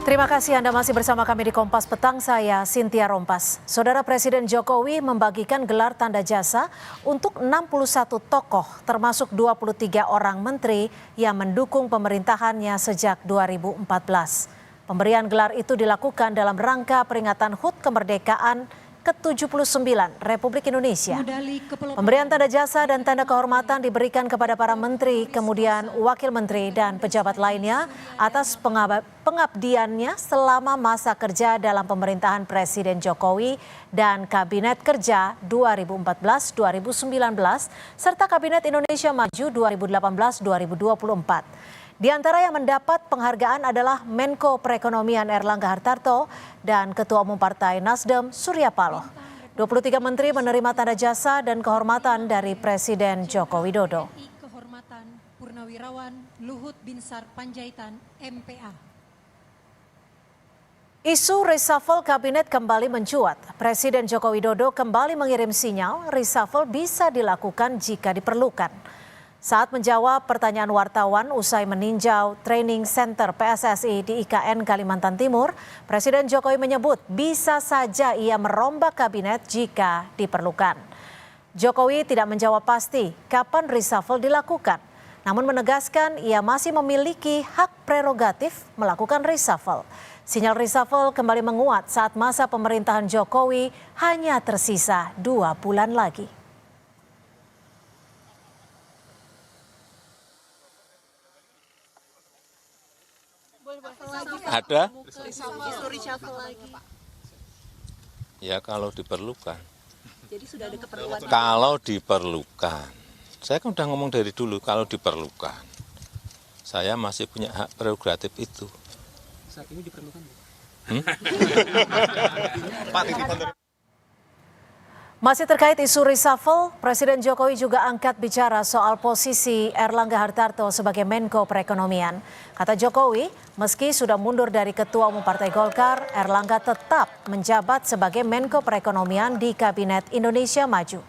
Terima kasih Anda masih bersama kami di Kompas Petang, saya Cynthia Rompas. Saudara Presiden Jokowi membagikan gelar tanda jasa untuk 61 tokoh termasuk 23 orang menteri yang mendukung pemerintahannya sejak 2014. Pemberian gelar itu dilakukan dalam rangka peringatan HUT kemerdekaan ke-79 Republik Indonesia. Pemberian tanda jasa dan tanda kehormatan diberikan kepada para menteri, kemudian wakil menteri dan pejabat lainnya atas pengabdiannya selama masa kerja dalam pemerintahan Presiden Jokowi dan Kabinet Kerja 2014-2019 serta Kabinet Indonesia Maju 2018-2024. Di antara yang mendapat penghargaan adalah Menko Perekonomian Erlangga Hartarto dan Ketua Umum Partai Nasdem Surya Paloh. 23 menteri menerima tanda jasa dan kehormatan dari Presiden Joko Widodo. Kehormatan Purnawirawan Luhut Binsar Panjaitan, MPA. Isu reshuffle kabinet kembali mencuat. Presiden Joko Widodo kembali mengirim sinyal reshuffle bisa dilakukan jika diperlukan. Saat menjawab pertanyaan wartawan usai meninjau training center PSSI di IKN Kalimantan Timur, Presiden Jokowi menyebut bisa saja ia merombak kabinet jika diperlukan. Jokowi tidak menjawab pasti kapan reshuffle dilakukan, namun menegaskan ia masih memiliki hak prerogatif melakukan reshuffle. Sinyal reshuffle kembali menguat saat masa pemerintahan Jokowi hanya tersisa 2 bulan lagi. Ada? Ya kalau diperlukan. Jadi sudah ada keperluan. Kalau diperlukan. Saya kan udah ngomong dari dulu kalau diperlukan. Saya masih punya hak prerogatif itu. Saat ini diperlukan. Masih terkait isu reshuffle, Presiden Jokowi juga angkat bicara soal posisi Erlangga Hartarto sebagai Menko Perekonomian. Kata Jokowi, meski sudah mundur dari Ketua Umum Partai Golkar, Erlangga tetap menjabat sebagai Menko Perekonomian di Kabinet Indonesia Maju.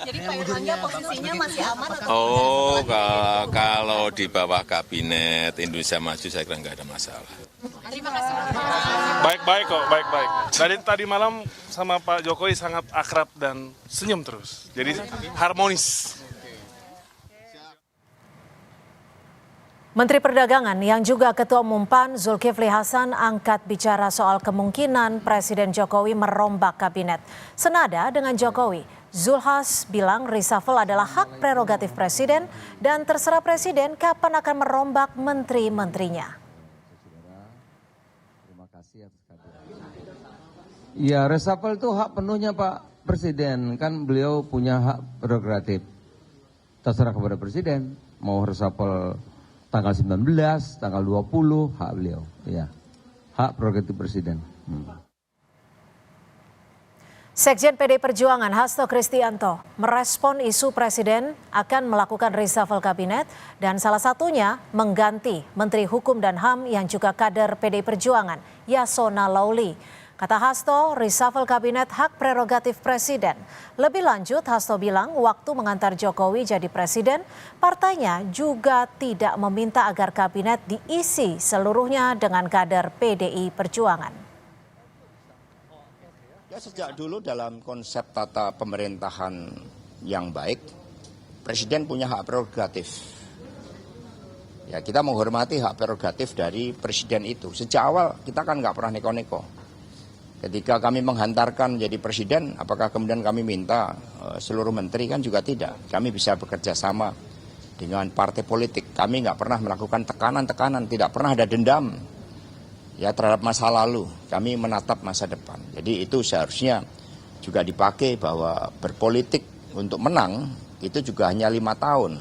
Jadi Pak Erlangga posisinya masih aman atau Oh, kalau di bawah Kabinet Indonesia Maju saya kira nggak ada masalah. Terima kasih. Baik-baik kok, baik-baik. Dari tadi malam sama Pak Jokowi sangat akrab dan senyum terus. Jadi harmonis. Menteri Perdagangan yang juga Ketua Umum PAN Zulkifli Hasan angkat bicara soal kemungkinan Presiden Jokowi merombak kabinet. Senada dengan Jokowi, Zulhas bilang reshuffle adalah hak prerogatif Presiden dan terserah Presiden kapan akan merombak menteri-menterinya. Ya, reshuffle itu hak penuhnya Pak Presiden, kan beliau punya hak prerogatif. Terserah kepada Presiden, mau reshuffle tanggal 19, tanggal 20, hak beliau. Ya, hak prerogatif Presiden. Sekjen PD Perjuangan Hasto Kristianto merespon isu Presiden akan melakukan reshuffle kabinet dan salah satunya mengganti Menteri Hukum dan HAM yang juga kader PD Perjuangan Yasona Lauli. Kata Hasto, reshuffle kabinet hak prerogatif Presiden. Lebih lanjut, Hasto bilang waktu mengantar Jokowi jadi Presiden, partainya juga tidak meminta agar kabinet diisi seluruhnya dengan kader PDI Perjuangan. Ya, sejak dulu dalam konsep tata pemerintahan yang baik, Presiden punya hak prerogatif. Ya, kita menghormati hak prerogatif dari Presiden itu. Sejak awal kita kan nggak pernah neko-neko. Ketika kami menghantarkan menjadi Presiden, apakah kemudian kami minta seluruh menteri? Kan juga tidak. Kami bisa bekerja sama dengan partai politik. Kami nggak pernah melakukan tekanan-tekanan, tidak pernah ada dendam ya terhadap masa lalu. Kami menatap masa depan. Jadi itu seharusnya juga dipakai bahwa berpolitik untuk menang itu juga hanya 5 tahun.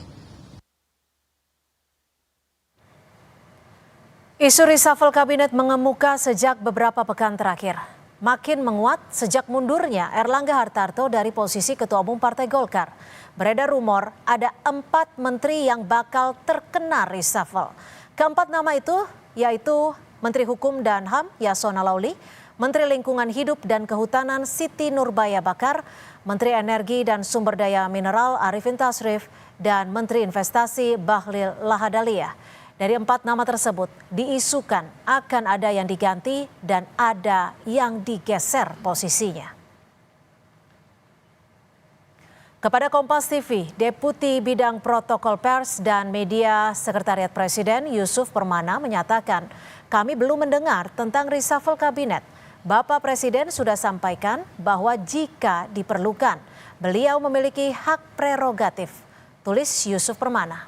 Isu reshuffle kabinet mengemuka sejak beberapa pekan terakhir. Makin menguat sejak mundurnya Erlangga Hartarto dari posisi Ketua Umum Partai Golkar. Beredar rumor ada 4 menteri yang bakal terkena reshuffle. Keempat nama itu yaitu Menteri Hukum dan HAM Yasona Lauli, Menteri Lingkungan Hidup dan Kehutanan Siti Nurbaya Bakar, Menteri Energi dan Sumber Daya Mineral Arifin Tasrif, dan Menteri Investasi Bahlil Lahadalia. Dari 4 nama tersebut diisukan akan ada yang diganti dan ada yang digeser posisinya. Kepada Kompas TV, Deputi Bidang Protokol Pers dan Media Sekretariat Presiden Yusuf Permana menyatakan, kami belum mendengar tentang reshuffle kabinet. Bapak Presiden sudah sampaikan bahwa jika diperlukan, beliau memiliki hak prerogatif. Tulis Yusuf Permana.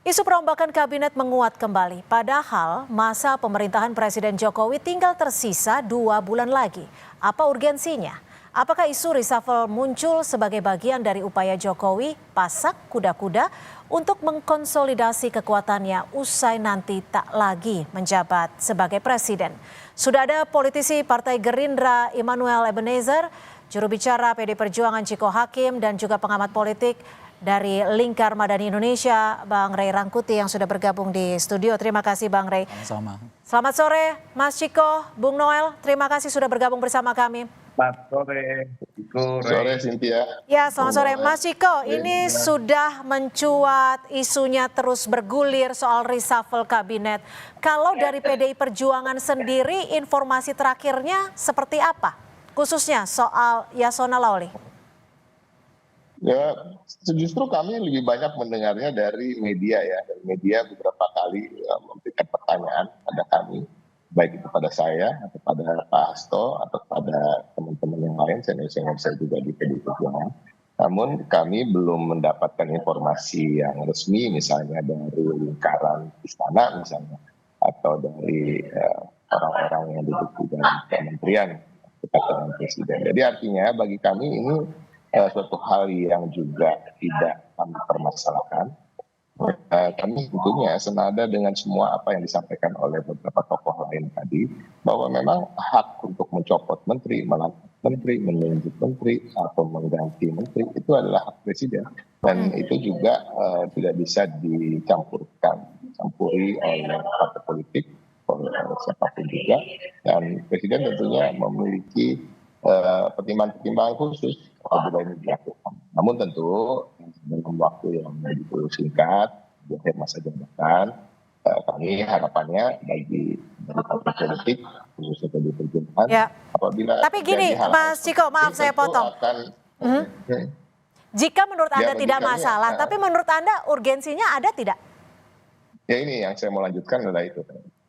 Isu perombakan kabinet menguat kembali, padahal masa pemerintahan Presiden Jokowi tinggal tersisa 2 bulan lagi. Apa urgensinya? Apakah isu reshuffle muncul sebagai bagian dari upaya Jokowi pasak kuda-kuda untuk mengkonsolidasi kekuatannya usai nanti tak lagi menjabat sebagai presiden? Sudah ada politisi Partai Gerindra Immanuel Ebenezer, juru bicara PD Perjuangan Ciko Hakim, dan juga pengamat politik dari Lingkar Madani Indonesia, Bang Ray Rangkuti yang sudah bergabung di studio. Terima kasih Bang Ray. Sama. Selamat sore Mas Ciko, Bung Noel, terima kasih sudah bergabung bersama kami. Selamat sore, Sore Cynthia. Ya, selamat sore Mas Ciko. Ini sudah mencuat, isunya terus bergulir soal reshuffle kabinet. Kalau dari PDI Perjuangan sendiri, informasi terakhirnya seperti apa? Khususnya soal Yasona Lawli. Ya, justru kami lebih banyak mendengarnya dari media ya. Dari media beberapa kali memberikan pertanyaan pada kami, baik itu pada saya, atau pada Pak Hasto, atau pada teman-teman yang lain, senior-senior saya juga di PDI Perjuangan. Namun kami belum mendapatkan informasi yang resmi, misalnya dari lingkaran istana misalnya, atau dari orang-orang yang duduk di dalam kementerian dekat dengan presiden. Jadi artinya bagi kami ini suatu hal yang juga tidak kami permasalahkan. Kami tentunya senada dengan semua apa yang disampaikan oleh beberapa tokoh lain tadi, bahwa memang hak untuk mencopot menteri, melantik menteri, menunjuk menteri, atau mengganti menteri itu adalah hak presiden. Dan itu juga tidak bisa dicampuri oleh partai politik, oleh siapapun juga. Dan presiden tentunya memiliki pertimbangan-pertimbangan khusus apabila ini dilakukan. Namun tentu dalam waktu yang begitu singkat di akhir masa jabatan, kami harapannya bagi partai politik khususnya PDI Perjuangan, apabila tapi gini Mas Ciko, maaf saya potong. Jika menurut Anda tidak masalah, tapi menurut Anda urgensinya ada tidak? Ya, ini yang saya mau lanjutkan adalah itu,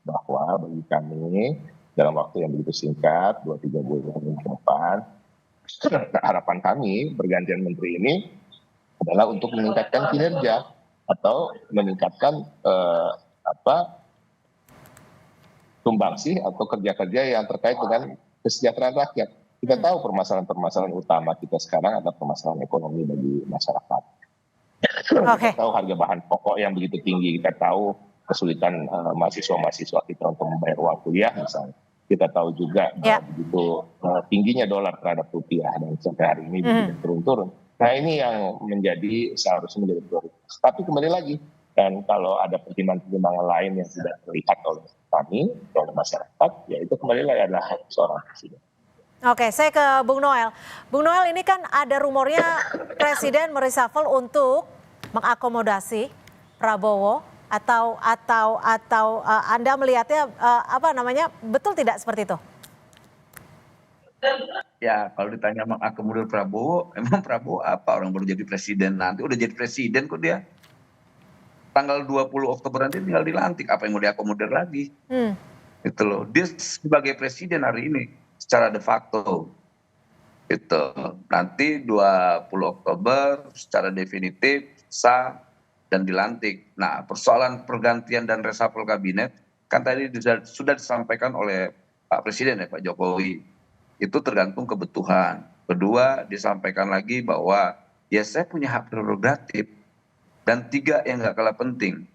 bahwa bagi kami dalam waktu yang begitu singkat, 2-3 bulan ke depan, harapan kami pergantian menteri ini adalah untuk meningkatkan kinerja atau meningkatkan sumbangsih atau kerja-kerja yang terkait dengan kesejahteraan rakyat. Kita tahu permasalahan-permasalahan utama kita sekarang adalah permasalahan ekonomi bagi masyarakat. Kita tahu harga bahan pokok yang begitu tinggi, kita tahu kesulitan mahasiswa-mahasiswa kita untuk membayar uang kuliah misalnya. Kita tahu juga begitu tingginya dolar terhadap rupiah dan sampai hari ini turun-turun. Nah, ini yang seharusnya menjadi prioritas. Tapi kembali lagi, dan kalau ada pertimbangan-pertimbangan lain yang tidak terlihat oleh kami, oleh masyarakat, ya itu kembali lagi adalah hak seorang presiden. Oke, saya ke Bung Noel. Bung Noel, ini kan ada rumornya Presiden mereshuffle untuk mengakomodasi Prabowo atau Anda melihatnya betul tidak seperti itu? Ya, kalau ditanya mengakomodir Prabowo, emang Prabowo apa? Orang baru jadi presiden nanti, udah jadi presiden kok dia. Tanggal 20 Oktober nanti tinggal dilantik, apa yang mau diakomodir lagi? Itu loh, dia sebagai presiden hari ini secara de facto. Itu nanti 20 Oktober secara definitif sah dan dilantik. Nah, persoalan pergantian dan reshuffle kabinet kan tadi sudah disampaikan oleh Pak Presiden ya, Pak Jokowi. Itu tergantung kebutuhan. Kedua, disampaikan lagi bahwa ya saya punya hak prerogatif. Dan 3 yang gak kalah penting,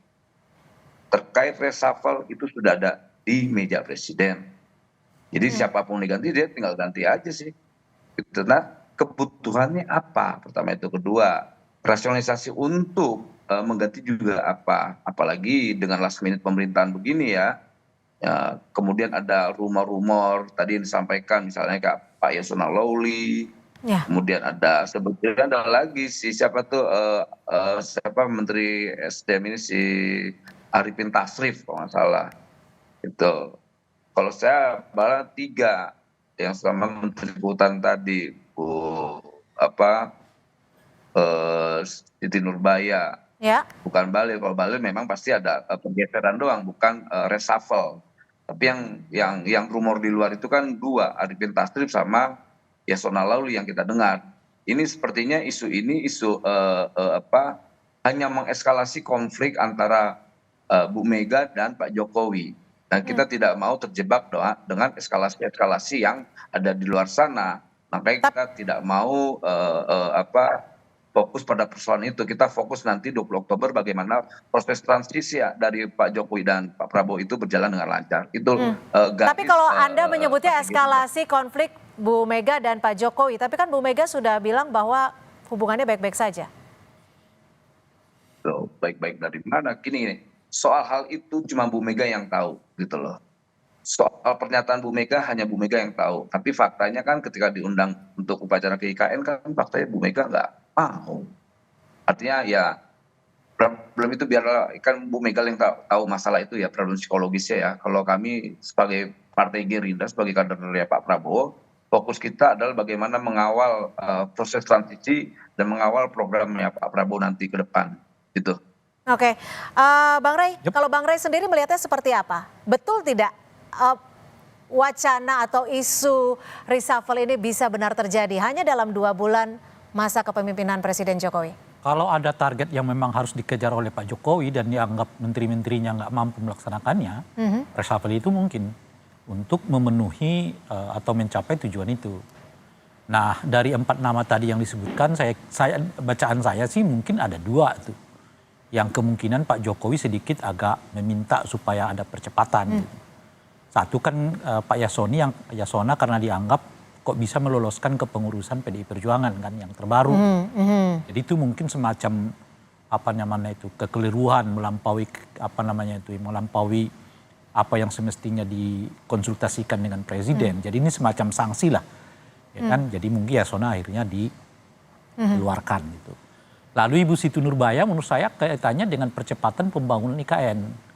terkait reshuffle itu sudah ada di meja presiden. Jadi siapapun diganti dia tinggal ganti aja sih. Nah, kebutuhannya apa? Pertama itu. Kedua, rasionalisasi untuk mengganti juga apa, apalagi dengan last minute pemerintahan begini ya, Ya, kemudian ada rumor-rumor tadi yang disampaikan misalnya kayak Pak Yasona Lawli, Ya. kemudian ada sebetulnya ada lagi si siapa tuh siapa Menteri SDM ini si Arifin Tasrif kalau nggak salah itu. Kalau saya malah 3 yang selama Menteri Kehutanan tadi Bu apa Siti Nurbaya. Ya. Bukan Bahlil, kalau Bahlil memang pasti ada pergeseran doang, bukan reshuffle. Tapi yang rumor di luar itu kan 2, Arifin Tasrif sama Yasona Lawli yang kita dengar. Ini sepertinya isu ini isu hanya mengeskalasi konflik antara Bu Mega dan Pak Jokowi. Dan kita tidak mau terjebak dengan eskalasi-eskalasi yang ada di luar sana. Makanya kita tidak mau fokus pada persoalan itu. Kita fokus nanti 20 Oktober bagaimana proses transisi ya dari Pak Jokowi dan Pak Prabowo itu berjalan dengan lancar. Itu Tapi kalau Anda menyebutnya eskalasi konflik Bu Mega dan Pak Jokowi, tapi kan Bu Mega sudah bilang bahwa hubungannya baik-baik saja. Baik-baik dari mana? Gini, soal hal itu cuma Bu Mega yang tahu gitu loh. Soal pernyataan Bu Mega hanya Bu Mega yang tahu. Tapi faktanya kan ketika diundang untuk upacara ke IKN kan faktanya Bu Mega nggak mau. Artinya ya problem itu biar kan Bu Mega yang tahu masalah itu ya, problem psikologisnya ya. Kalau kami sebagai Partai Gerindra, sebagai kader dari Pak Prabowo, fokus kita adalah bagaimana mengawal proses transisi dan mengawal programnya Pak Prabowo nanti ke depan. Gitu. Oke, Bang Rey, kalau Bang Rey sendiri melihatnya seperti apa? Betul tidak wacana atau isu reshuffle ini bisa benar terjadi hanya dalam 2 bulan masa kepemimpinan Presiden Jokowi? Kalau ada target yang memang harus dikejar oleh Pak Jokowi dan dianggap menteri-menterinya nggak mampu melaksanakannya, reshuffle itu mungkin untuk memenuhi atau mencapai tujuan itu. Nah, dari 4 nama tadi yang disebutkan, bacaan saya sih mungkin ada 2 tuh. Yang kemungkinan Pak Jokowi sedikit agak meminta supaya ada percepatan. Gitu. Satu kan Pak Yasona karena dianggap kok bisa meloloskan kepengurusan PDI Perjuangan kan yang terbaru. Jadi itu mungkin semacam kekeliruan melampaui melampaui apa yang semestinya dikonsultasikan dengan presiden. Jadi ini semacam sanksi lah. Ya kan? Jadi mungkin Yasona akhirnya dikeluarkan gitu. Lalu Ibu Siti Nurbaya menurut saya kaitannya dengan percepatan pembangunan IKN.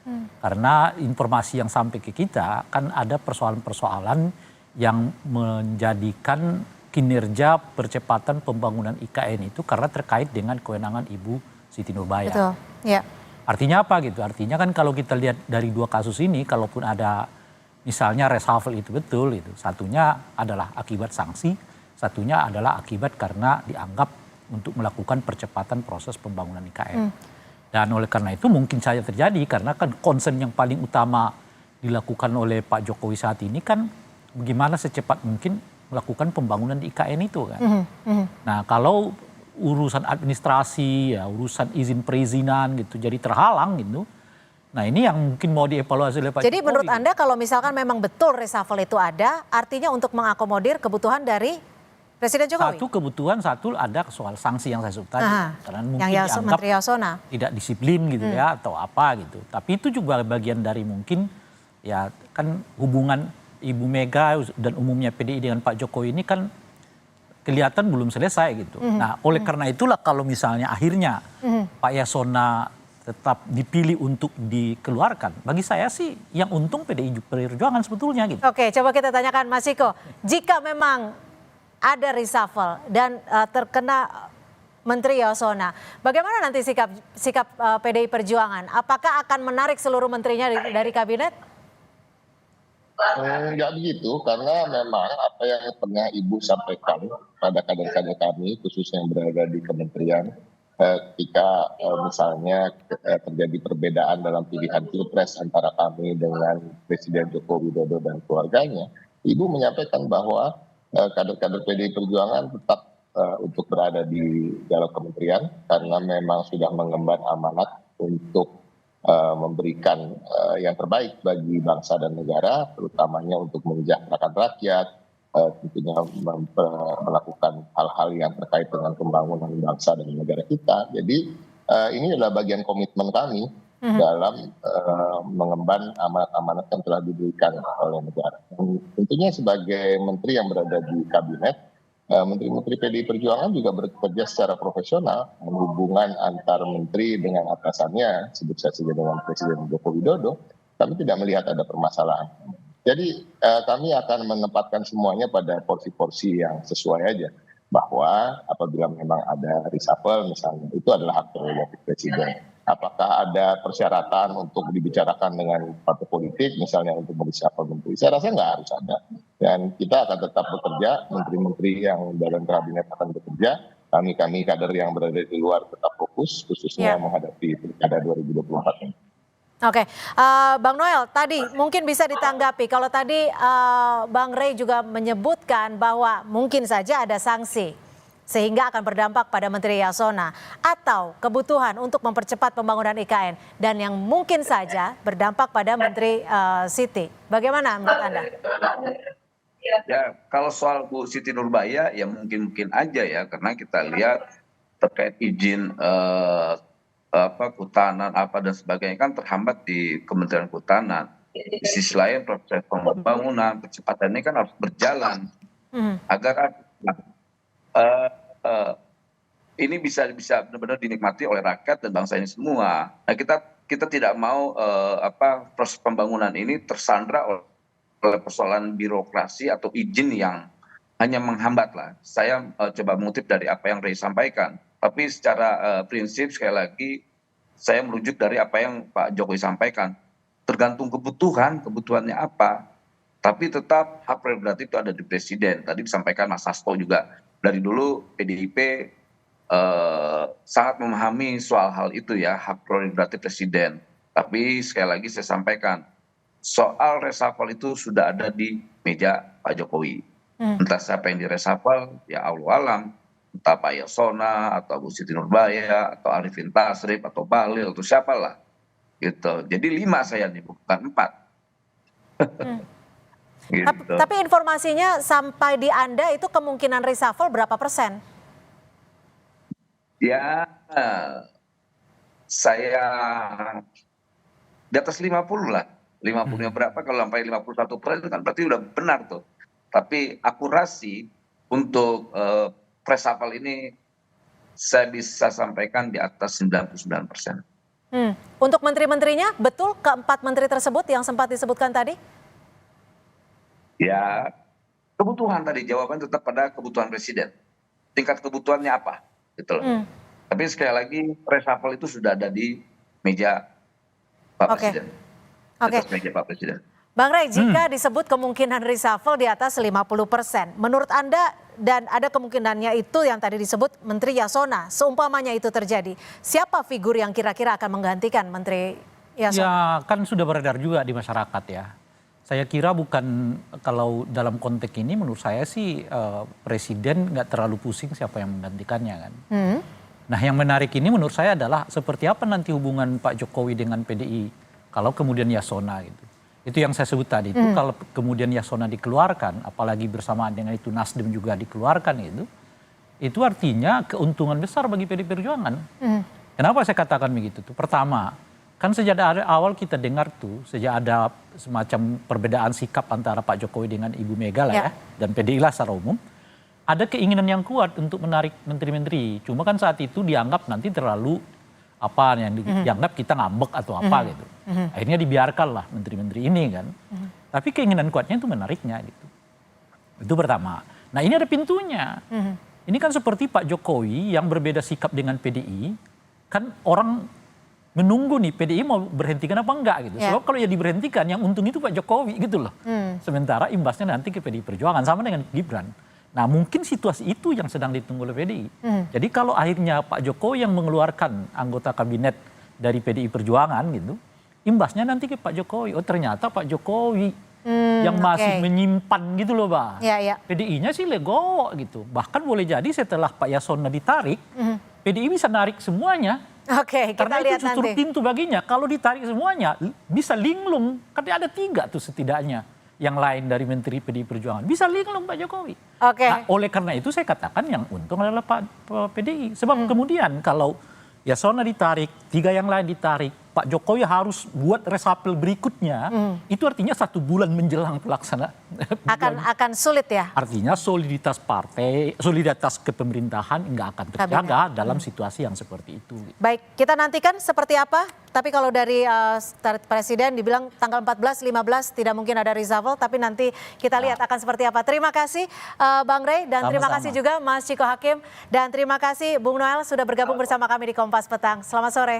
Karena informasi yang sampai ke kita kan ada persoalan-persoalan yang menjadikan kinerja percepatan pembangunan IKN itu karena terkait dengan kewenangan Ibu Siti Nurbaya. Betul, ya. Artinya apa gitu? Artinya kan kalau kita lihat dari 2 kasus ini, kalaupun ada misalnya reshuffle itu betul, itu satunya adalah akibat sanksi, satunya adalah akibat karena dianggap untuk melakukan percepatan proses pembangunan IKN. Dan oleh karena itu mungkin saja terjadi karena kan concern yang paling utama dilakukan oleh Pak Jokowi saat ini kan bagaimana secepat mungkin melakukan pembangunan di IKN itu kan. Nah kalau urusan administrasi, ya urusan izin perizinan gitu jadi terhalang gitu. Nah ini yang mungkin mau dievaluasi oleh Pak Jokowi. Jadi menurut Anda kalau misalkan memang betul reshuffle itu ada, artinya untuk mengakomodir kebutuhan dari Presiden Jokowi? Satu kebutuhan, satu ada soal sanksi yang saya sebut tadi. Karena mungkin yang dianggap Menteri Yasona tidak disiplin gitu ya atau apa gitu. Tapi itu juga bagian dari mungkin ya kan hubungan Ibu Mega dan umumnya PDI dengan Pak Jokowi ini kan kelihatan belum selesai gitu. Nah oleh karena itulah kalau misalnya akhirnya Pak Yasona tetap dipilih untuk dikeluarkan, bagi saya sih yang untung PDI Perjuangan sebetulnya gitu. Oke, coba kita tanyakan Mas Ciko, jika memang ada reshuffle dan terkena Menteri Yasona, bagaimana nanti sikap PDI Perjuangan? Apakah akan menarik seluruh menterinya dari kabinet? Enggak begitu, karena memang apa yang pernah Ibu sampaikan pada kader-kader kami, khususnya yang berada di kementerian, ketika misalnya terjadi perbedaan dalam pilihan pilpres antara kami dengan Presiden Joko Widodo dan keluarganya, Ibu menyampaikan bahwa kader-kader PDI Perjuangan tetap untuk berada di dalam kementerian karena memang sudah mengemban amanat untuk memberikan yang terbaik bagi bangsa dan negara, terutamanya untuk mensejahterakan rakyat, tentunya melakukan hal-hal yang terkait dengan pembangunan bangsa dan negara kita. Jadi ini adalah bagian komitmen kami dalam mengemban amanat-amanat yang telah diberikan oleh negara. Dan tentunya sebagai menteri yang berada di kabinet, menteri-menteri PDI Perjuangan juga bekerja secara profesional. Hubungan antar menteri dengan atasannya, sebut saja dengan Presiden Joko Widodo, kami tidak melihat ada permasalahan. Jadi kami akan menempatkan semuanya pada porsi-porsi yang sesuai aja. Bahwa apabila memang ada reshuffle misalnya, itu adalah hak prerogatif Presiden. Apakah ada persyaratan untuk dibicarakan dengan partai politik, misalnya untuk mereshuffle menteri? Saya rasa nggak harus ada. Dan kita akan tetap bekerja, menteri-menteri yang dalam kabinet akan bekerja, kami kader yang berada di luar tetap fokus, khususnya menghadapi pilkada 2024 ini. Oke, Bang Noel, tadi mungkin bisa ditanggapi. Kalau tadi Bang Rey juga menyebutkan bahwa mungkin saja ada sanksi sehingga akan berdampak pada Menteri Yasona atau kebutuhan untuk mempercepat pembangunan IKN dan yang mungkin saja berdampak pada Menteri Siti. Bagaimana menurut Anda? Ya, kalau soal Bu Siti Nurbaya ya mungkin aja ya, karena kita lihat terkait izin kehutanan dan sebagainya kan terhambat di Kementerian Kehutanan. Di sisi lain proses pembangunan percepatan ini kan harus berjalan agar ini bisa benar-benar dinikmati oleh rakyat dan bangsa ini semua. Nah, kita tidak mau proses pembangunan ini tersandra oleh persoalan birokrasi atau izin yang hanya menghambat lah. Saya coba mengutip dari apa yang Rey sampaikan. Tapi secara prinsip sekali lagi saya merujuk dari apa yang Pak Jokowi sampaikan. Tergantung kebutuhannya apa. Tapi tetap hak prerogatif itu ada di Presiden. Tadi disampaikan Mas Hasto juga. Dari dulu PDIP sangat memahami soal hal itu ya, hak prerogatif Presiden. Tapi sekali lagi saya sampaikan, soal reshuffle itu sudah ada di meja Pak Jokowi. Entah siapa yang direshuffle, ya Allah alam. Entah Pak Yasona, atau Bu Siti Nurbaya, atau Arifin Tasrif, atau Bahlil, atau siapalah. Gitu. Jadi 5 saya nih, bukan 4. Gitu. Tapi informasinya sampai di Anda itu kemungkinan reshuffle berapa persen? Ya, saya di atas 50 lah. 50-nya berapa, kalau sampai 51% itu kan berarti udah benar tuh. Tapi akurasi untuk reshuffle ini saya bisa sampaikan di atas 99%. Untuk menteri-menterinya, betul keempat menteri tersebut yang sempat disebutkan tadi? Ya, kebutuhan tadi, jawaban tetap pada kebutuhan Presiden. Tingkat kebutuhannya apa? Gitu loh. Tapi sekali lagi, reshuffle itu sudah ada di meja Pak Presiden. Atas meja Pak Presiden. Bang Rey, jika disebut kemungkinan reshuffle di atas 50%, menurut Anda dan ada kemungkinannya itu yang tadi disebut Menteri Yasona, seumpamanya itu terjadi, siapa figur yang kira-kira akan menggantikan Menteri Yasona? Ya kan sudah beredar juga di masyarakat ya. Saya kira bukan, kalau dalam konteks ini menurut saya sih Presiden nggak terlalu pusing siapa yang menggantikannya kan. Nah yang menarik ini menurut saya adalah seperti apa nanti hubungan Pak Jokowi dengan PDI kalau kemudian Yasona gitu. Itu yang saya sebut tadi itu kalau kemudian Yasona dikeluarkan, apalagi bersamaan dengan itu Nasdem juga dikeluarkan itu artinya keuntungan besar bagi PDI Perjuangan. Kenapa saya katakan begitu tuh? Pertama, kan sejak dari awal kita dengar tuh, sejak ada semacam perbedaan sikap antara Pak Jokowi dengan Ibu Mega lah ya, dan PDI lah secara umum, ada keinginan yang kuat untuk menarik menteri-menteri. Cuma kan saat itu dianggap nanti terlalu apa yang dianggap kita ngambek atau apa gitu. Akhirnya dibiarkanlah menteri-menteri ini kan. Tapi keinginan kuatnya itu menariknya gitu. Itu pertama. Nah ini ada pintunya. Ini kan seperti Pak Jokowi yang berbeda sikap dengan PDI, kan orang menunggu nih PDI mau berhentikan apa enggak gitu. Sebab kalau ya diberhentikan yang untung itu Pak Jokowi gitu loh. Sementara imbasnya nanti ke PDI Perjuangan sama dengan Gibran. Nah mungkin situasi itu yang sedang ditunggu oleh PDI. Jadi kalau akhirnya Pak Jokowi yang mengeluarkan anggota kabinet dari PDI Perjuangan gitu, imbasnya nanti ke Pak Jokowi. Oh ternyata Pak Jokowi yang masih menyimpan gitu loh Pak. PDI-nya sih legowo gitu. Bahkan boleh jadi setelah Pak Yasona ditarik, PDI bisa narik semuanya. Kita Karena lihat itu justru nanti. pintu baginya. Kalau ditarik semuanya bisa linglung. Karena ada 3 tuh setidaknya yang lain dari Menteri PDI Perjuangan. Bisa linglung Pak Jokowi. Nah, oleh karena itu saya katakan yang untung adalah Pak PDI. Sebab kemudian kalau Yasona ditarik, 3 yang lain ditarik, Pak Jokowi harus buat reshuffle berikutnya, itu artinya 1 bulan menjelang pelaksanaan. Akan sulit ya. Artinya soliditas partai, soliditas kepemerintahan nggak akan terjaga dalam situasi yang seperti itu. Baik, kita nantikan seperti apa. Tapi kalau dari Presiden dibilang tanggal 14, 15 tidak mungkin ada reshuffle, tapi nanti kita lihat akan seperti apa. Terima kasih Bang Rey dan terima kasih juga Mas Ciko Hakim dan terima kasih Bung Noel sudah bergabung bersama kami di Kompas Petang. Selamat sore.